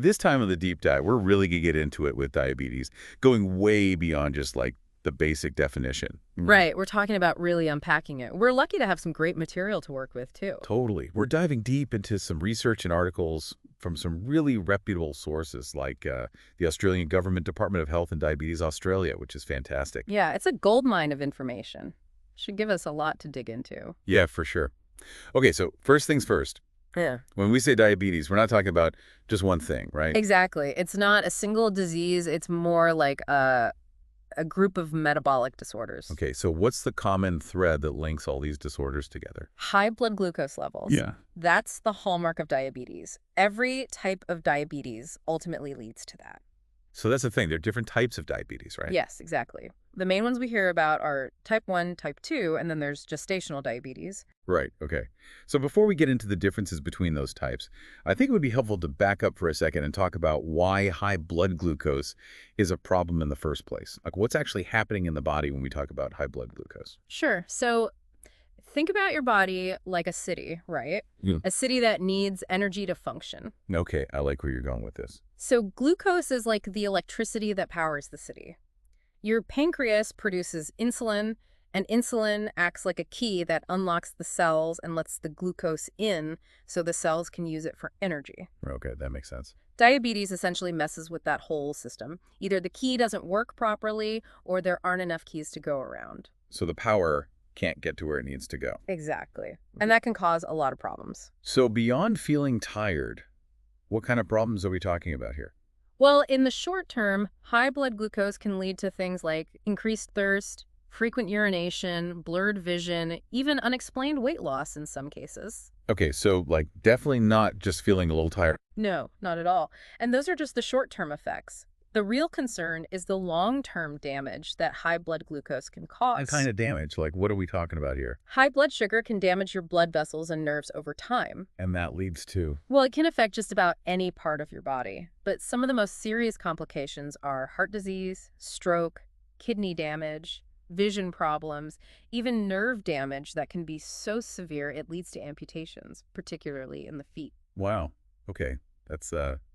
This time of the deep dive, we're really going to get into it with diabetes, going way beyond just like the basic definition. Right. We're talking about really unpacking it. We're lucky to have some great material to work with, too. Totally. We're diving deep into some research and articles from some really reputable sources like the Australian Government Department of Health and Diabetes Australia, which is fantastic. Yeah, it's a goldmine of information. Should give us a lot to dig into. Yeah, for sure. Okay, so first things first. Yeah. When we say diabetes, we're not talking about just one thing, right? Exactly. It's not a single disease. It's more like a group of metabolic disorders. Okay, so what's the common thread that links all these disorders together? High blood glucose levels. Yeah. That's the hallmark of diabetes. Every type of diabetes ultimately leads to that. So that's the thing. There are different types of diabetes, right? Yes, exactly. The main ones we hear about are type 1, type 2, and then there's gestational diabetes. Right, okay. So before we get into the differences between those types, I think it would be helpful to back up for a second and talk about why high blood glucose is a problem in the first place. Like what's actually happening in the body when we talk about high blood glucose? Sure. So think about your body like a city, right? Yeah. A city that needs energy to function. Okay, I like where you're going with this. So glucose is like the electricity that powers the city. Your pancreas produces insulin, and insulin acts like a key that unlocks the cells and lets the glucose in so the cells can use it for energy. Okay, that makes sense. Diabetes essentially messes with that whole system. Either the key doesn't work properly or there aren't enough keys to go around. So the power can't get to where it needs to go. Exactly. And that can cause a lot of problems. So beyond feeling tired, what kind of problems are we talking about here? Well, in the short term, high blood glucose can lead to things like increased thirst, frequent urination, blurred vision, even unexplained weight loss in some cases. Okay, so like definitely not just feeling a little tired. No, not at all. And those are just the short-term effects. The real concern is the long-term damage that high blood glucose can cause. What kind of damage? Like what are we talking about here? High blood sugar can damage your blood vessels and nerves over time. And that leads to... Well, it can affect just about any part of your body. But some of the most serious complications are heart disease, stroke, kidney damage, vision problems, even nerve damage that can be so severe it leads to amputations, particularly in the feet. Wow. Okay.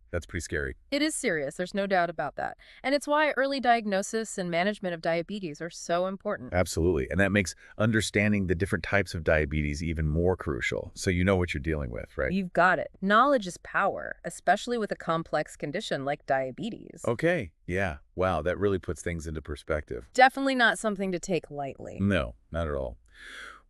That's pretty scary. It is serious, there's no doubt about that. And it's why early diagnosis and management of diabetes are so important. Absolutely. And that makes understanding the different types of diabetes even more crucial. So you know what you're dealing with, right? You've got it. Knowledge is power, especially with a complex condition like diabetes. Okay. Yeah. Wow. That really puts things into perspective. Definitely not something to take lightly. No, not at all.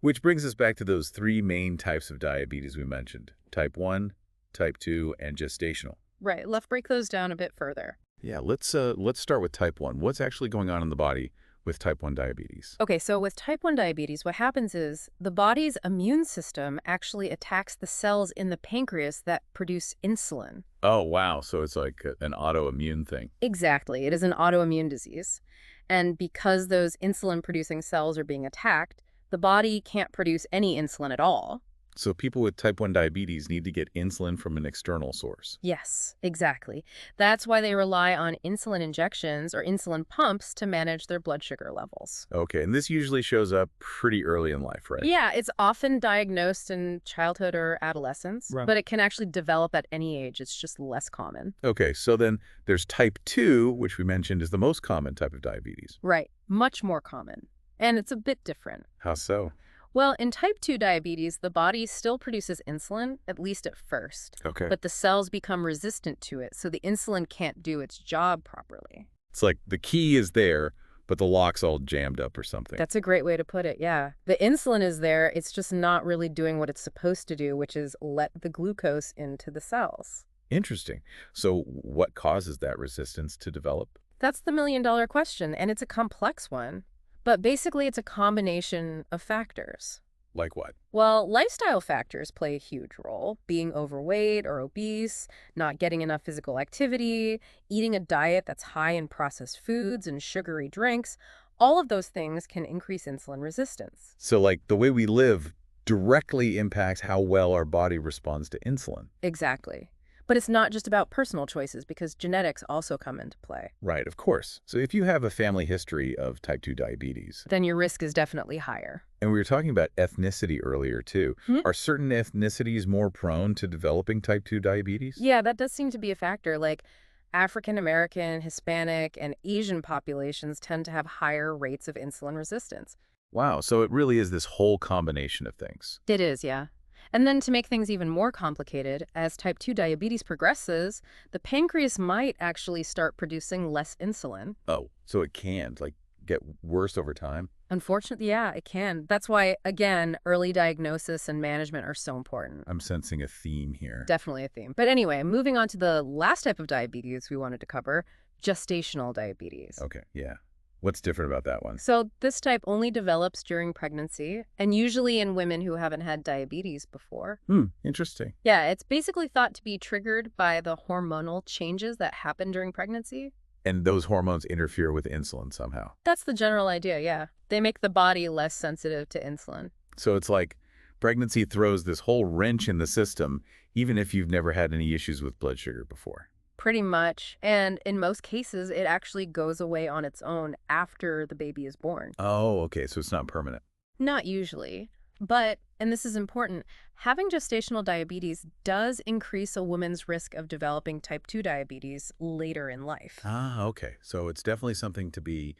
Which brings us back to those three main types of diabetes we mentioned. Type 1, type 2, and gestational. Right, let's break those down a bit further. Yeah, let's start with type 1. What's actually going on in the body with type 1 diabetes? Okay, so with type 1 diabetes, what happens is the body's immune system actually attacks the cells in the pancreas that produce insulin. Oh, wow. So it's like an autoimmune thing. Exactly. It is an autoimmune disease. And because those insulin-producing cells are being attacked, the body can't produce any insulin at all. So people with type 1 diabetes need to get insulin from an external source. Yes, exactly. That's why they rely on insulin injections or insulin pumps to manage their blood sugar levels. Okay, and this usually shows up pretty early in life, right? Yeah, it's often diagnosed in childhood or adolescence, Right. but it can actually develop at any age. It's just less common. Okay, so then there's type 2, which we mentioned is the most common type of diabetes. Right, much more common. And it's a bit different. How so? Well, in type 2 diabetes, the body still produces insulin, at least at first. Okay. But the cells become resistant to it, so the insulin can't do its job properly. It's like the key is there, but the lock's all jammed up or something. That's a great way to put it, yeah. The insulin is there, it's just not really doing what it's supposed to do, which is let the glucose into the cells. Interesting. So what causes that resistance to develop? That's the million-dollar question, and it's a complex one. But basically, it's a combination of factors. Like what? Well, lifestyle factors play a huge role. Being overweight or obese, not getting enough physical activity, eating a diet that's high in processed foods and sugary drinks, all of those things can increase insulin resistance. So like the way we live directly impacts how well our body responds to insulin. Exactly. But it's not just about personal choices because genetics also come into play. Right, of course. So if you have a family history of type 2 diabetes, Then your risk is definitely higher. and we were talking about ethnicity earlier too, Hmm? are certain ethnicities more prone to developing type 2 diabetes? Yeah, that does seem to be a factor. Like African American, Hispanic, and Asian populations tend to have higher rates of insulin resistance. Wow, so it really is this whole combination of things. It is, yeah. And then to make things even more complicated, as type 2 diabetes progresses, the pancreas might actually start producing less insulin. Oh, so it can, like, get worse over time? Unfortunately, yeah, it can. That's why, again, early diagnosis and management are so important. I'm sensing a theme here. Definitely a theme. But anyway, moving on to the last type of diabetes we wanted to cover, gestational diabetes. Okay, yeah. What's different about that one? So this type only develops during pregnancy and usually in women who haven't had diabetes before. Interesting. Yeah, it's basically thought to be triggered by the hormonal changes that happen during pregnancy. And those hormones interfere with insulin somehow. That's the general idea, yeah. They make the body less sensitive to insulin. So it's like pregnancy throws this whole wrench in the system, even if you've never had any issues with blood sugar before. Pretty much. And in most cases, it actually goes away on its own after the baby is born. Oh, okay, so it's not permanent. Not usually. But, and this is important, having gestational diabetes does increase a woman's risk of developing type 2 diabetes later in life. Ah, okay. So it's definitely something to be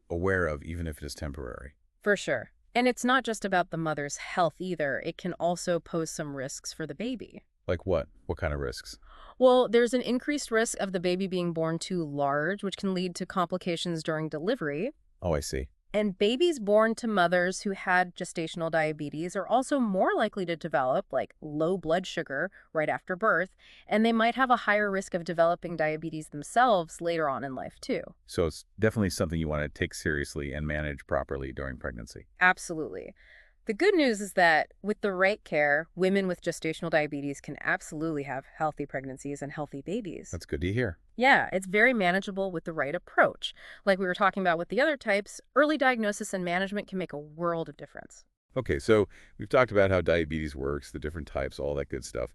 aware of, even if it is temporary. For sure. And it's not just about the mother's health either. It can also pose some risks for the baby. Like what? What kind of risks? Well, there's an increased risk of the baby being born too large, which can lead to complications during delivery. Oh, I see. And babies born to mothers who had gestational diabetes are also more likely to develop, like, low blood sugar right after birth, and they might have a higher risk of developing diabetes themselves later on in life, too. So it's definitely something you want to take seriously and manage properly during pregnancy. Absolutely. The good news is that with the right care, women with gestational diabetes can absolutely have healthy pregnancies and healthy babies. That's good to hear. Yeah, it's very manageable with the right approach. Like we were talking about with the other types, early diagnosis and management can make a world of difference. Okay, so we've talked about how diabetes works, the different types, all that good stuff.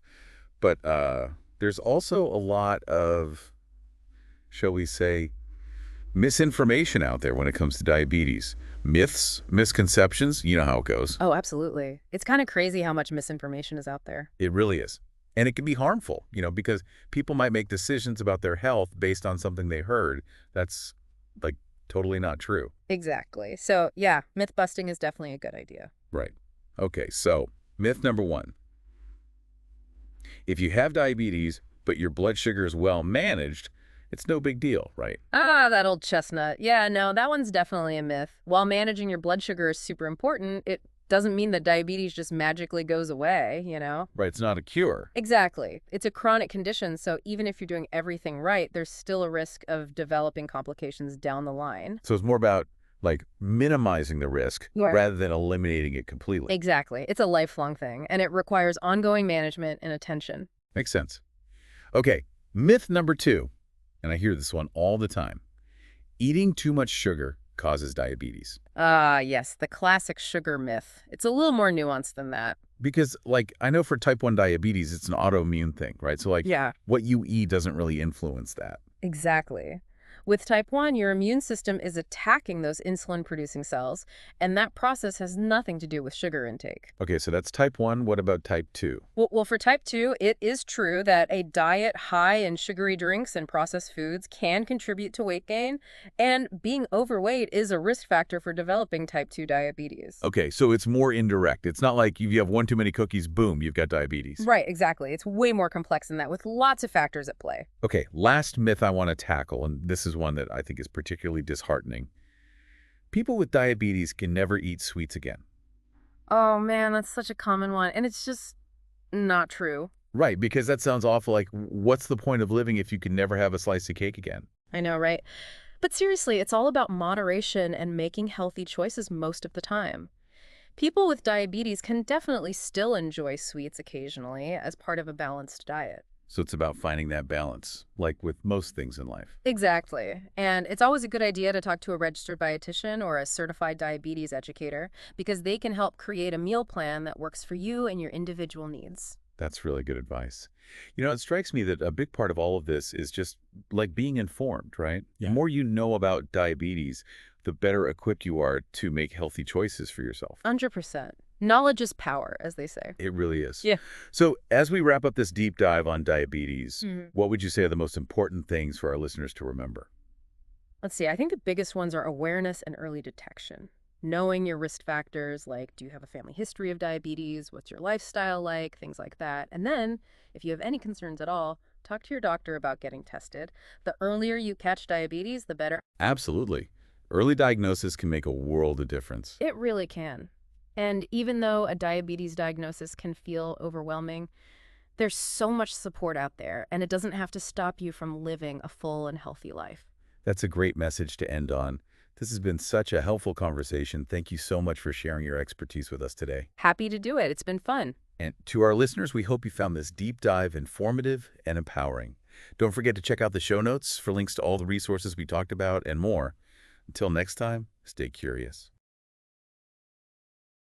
But there's also a lot of, shall we say, misinformation out there when it comes to diabetes. Myths, misconceptions, you know how it goes. Oh, absolutely. It's kind of crazy how much misinformation is out there. It really is. And it can be harmful, because people might make decisions about their health based on something they heard. That's, like, totally not true. Exactly. So, yeah, myth busting is definitely a good idea. Right. Okay, so myth number one. If you have diabetes, but your blood sugar is well managed, it's no big deal, right? Ah, that old chestnut. Yeah, no, that one's definitely a myth. While managing your blood sugar is super important, it doesn't mean that diabetes just magically goes away. Right, it's not a cure. Exactly. It's a chronic condition, so even if you're doing everything right, there's still a risk of developing complications down the line. So it's more about, like, minimizing the risk Right. rather than eliminating it completely. Exactly. It's a lifelong thing, and it requires ongoing management and attention. Makes sense. Okay, myth number two, and I hear this one all the time. Eating too much sugar causes diabetes. Ah, yes, the classic sugar myth. It's a little more nuanced than that. Because, like, I know for type 1 diabetes, it's an autoimmune thing, right? So, like, Yeah. what you eat doesn't really influence that. Exactly. With type 1, your immune system is attacking those insulin-producing cells, and that process has nothing to do with sugar intake. Okay, so that's type 1. What about type 2? Well, for type 2, it is true that a diet high in sugary drinks and processed foods can contribute to weight gain, and being overweight is a risk factor for developing type 2 diabetes. Okay, so it's more indirect. It's not like if you have one too many cookies, boom, you've got diabetes. Right, exactly. It's way more complex than that, with lots of factors at play. Okay, last myth I want to tackle, and this is one that I think is particularly disheartening. People with diabetes can never eat sweets again. Oh man, that's such a common one, and it's just not true. Right, because that sounds awful. Like, what's the point of living if you can never have a slice of cake again? I know, right? But seriously, it's all about moderation and making healthy choices most of the time. People with diabetes can definitely still enjoy sweets occasionally as part of a balanced diet. So it's about finding that balance, like with most things in life. Exactly. And it's always a good idea to talk to a registered dietitian or a certified diabetes educator because they can help create a meal plan that works for you and your individual needs. That's really good advice. It strikes me that a big part of all of this is just like being informed, right? The Yeah. more you know about diabetes, the better equipped you are to make healthy choices for yourself. 100%. Knowledge is power, as they say. It really is. Yeah. So, as we wrap up this deep dive on diabetes, Mhm. what would you say are the most important things for our listeners to remember? Let's see. I think the biggest ones are awareness and early detection. Knowing your risk factors, like do you have a family history of diabetes? What's your lifestyle like? Things like that. And then, if you have any concerns at all, talk to your doctor about getting tested. The earlier you catch diabetes, the better. Absolutely. Early diagnosis can make a world of difference. It really can. And even though a diabetes diagnosis can feel overwhelming, there's so much support out there, and it doesn't have to stop you from living a full and healthy life. That's a great message to end on. This has been such a helpful conversation. Thank you so much for sharing your expertise with us today. Happy to do it. It's been fun. And to our listeners, we hope you found this deep dive informative and empowering. Don't forget to check out the show notes for links to all the resources we talked about and more. Until next time, stay curious.